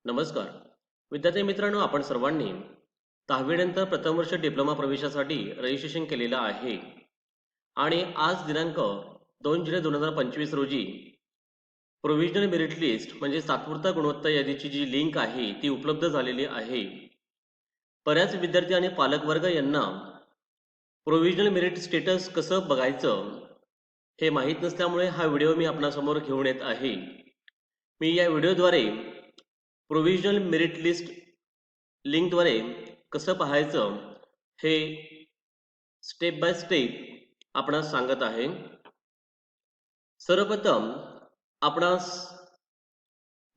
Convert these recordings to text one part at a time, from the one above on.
नमस्कार विद्यार्थी मित्रांनो, आपण सर्वांनी 10वी नंतर प्रथम वर्ष डिप्लोमा प्रवेशासाठी रजिस्ट्रेशन केलेलं आहे आणि आज दिनांक 2 जुलै 2025 रोजी प्रोव्हिजनल मेरिट लिस्ट म्हणजे तात्पुरता गुणवत्ता यादीची जी लिंक आहे ती उपलब्ध झालेली आहे। बऱ्याच विद्यार्थी आणि पालक वर्ग यांना प्रोव्हिजनल मेरिट स्टेटस कसं बघायचं हे माहीत नसल्यामुळे हा व्हिडिओ मी आपणासमोर घेऊन येत आहे। मी या व्हिडिओद्वारे प्रोव्हिजनल मेरिट लिस्ट लिंकद्वारे कसं पाहायचं हे स्टेप बाय स्टेप आपणास सांगत आहे। सर्वप्रथम आपणास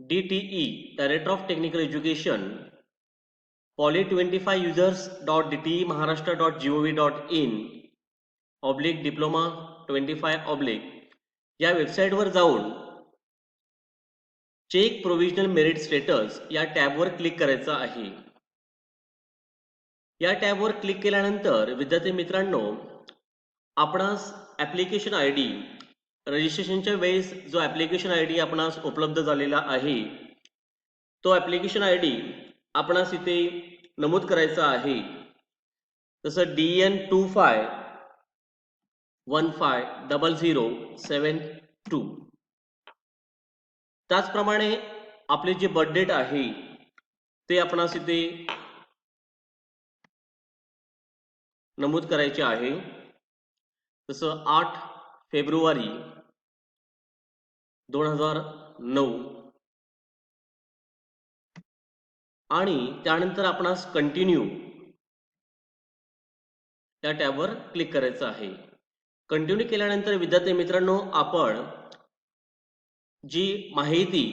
DTE director of technical education poly25users.dte.maharashtra.gov.in/diploma25/ या वेबसाईटवर जाऊन चेक प्रोव्हिजनल मेरिट स्टेटस या टॅबवर क्लिक करायचं आहे। या टॅबवर क्लिक केल्यानंतर विद्यार्थी मित्रांनो, आपणास ॲप्लिकेशन आय डी रजिस्ट्रेशनच्या वेळेस जो ॲप्लिकेशन आय डी आपणास उपलब्ध झालेला आहे तो ॲप्लिकेशन आय डी आपणास इथे नमूद करायचा आहे। जसं DN25150072। त्याचप्रमाणे आपले जे बर्थ डेट आहे ते आपणास इथे नमूद करायचे आहे। जसं 8 फेब्रुवारी 2009 आणि त्यानंतर आपणास कंटिन्यू या टॅबवर क्लिक करायचं आहे। कंटिन्यू केल्यानंतर विद्यार्थी मित्रांनो, आपण जी माहिती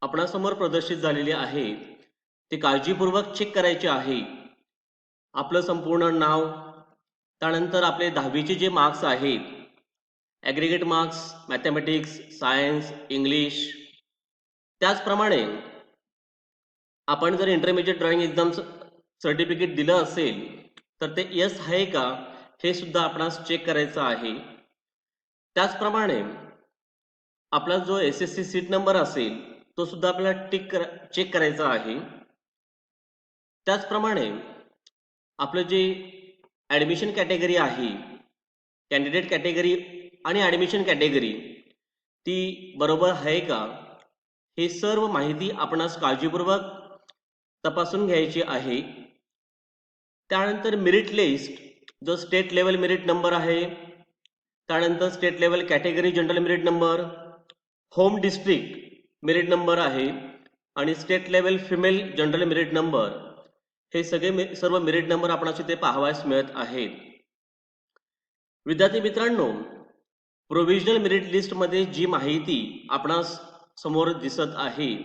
आपणासमोर प्रदर्शित झालेली आहे ती काळजीपूर्वक चेक करायची आहे। आपलं संपूर्ण नाव, त्यानंतर आपले 10वीचे जे मार्क्स आहेत, aggregate marks, mathematics, science, English, त्याचप्रमाणे आपण जर इंटरमिजिएट ड्रॉइंग एक्झाम सर्टिफिकेट दिलं असेल तर ते यस आहे का हे सुद्धा आपणास चेक करायचं आहे। त्याचप्रमाणे आपला जो SSC सीट नंबर असेल तो सुद्धा आपल्याला चेक करायचा आहे। त्याचप्रमाणे आपलं जे ॲडमिशन कॅटेगरी आहे, कॅन्डिडेट कॅटेगरी आणि ॲडमिशन कॅटेगरी ती बरोबर आहे का हे सर्व माहिती आपणास काळजीपूर्वक तपासून घ्यायची आहे। त्यानंतर मेरिट लिस्ट जो स्टेट लेवल मेरिट नंबर आहे, त्यानंतर state level category general merit number, home district merit number आहे आणि state level female general merit number, हे सर्व मेरिट नंबर आपणास इथे पाहावयास मिळत आहेत। विद्यार्थी मित्रांनो, प्रोव्हिजनल मेरिट लिस्टमध्ये जी माहिती आपणास समोर दिसत आहे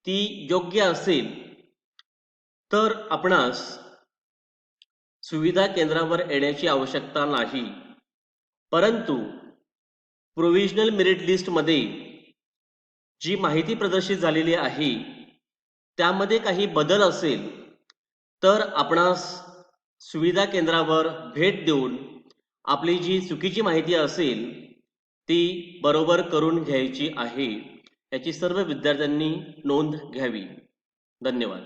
ती योग्य असेल तर आपणास सुविधा केंद्रावर येण्याची आवश्यकता नाही। परंतु प्रोव्हिजनल मेरिट लिस्टमध्ये जी माहिती प्रदर्शित झालेली आहे त्यामध्ये काही बदल असेल तर आपणास सुविधा केंद्रावर भेट देऊन आपली जी चुकीची माहिती असेल ती बरोबर करून घ्यायची आहे। याची सर्व विद्यार्थ्यांनी नोंद घ्यावी। धन्यवाद।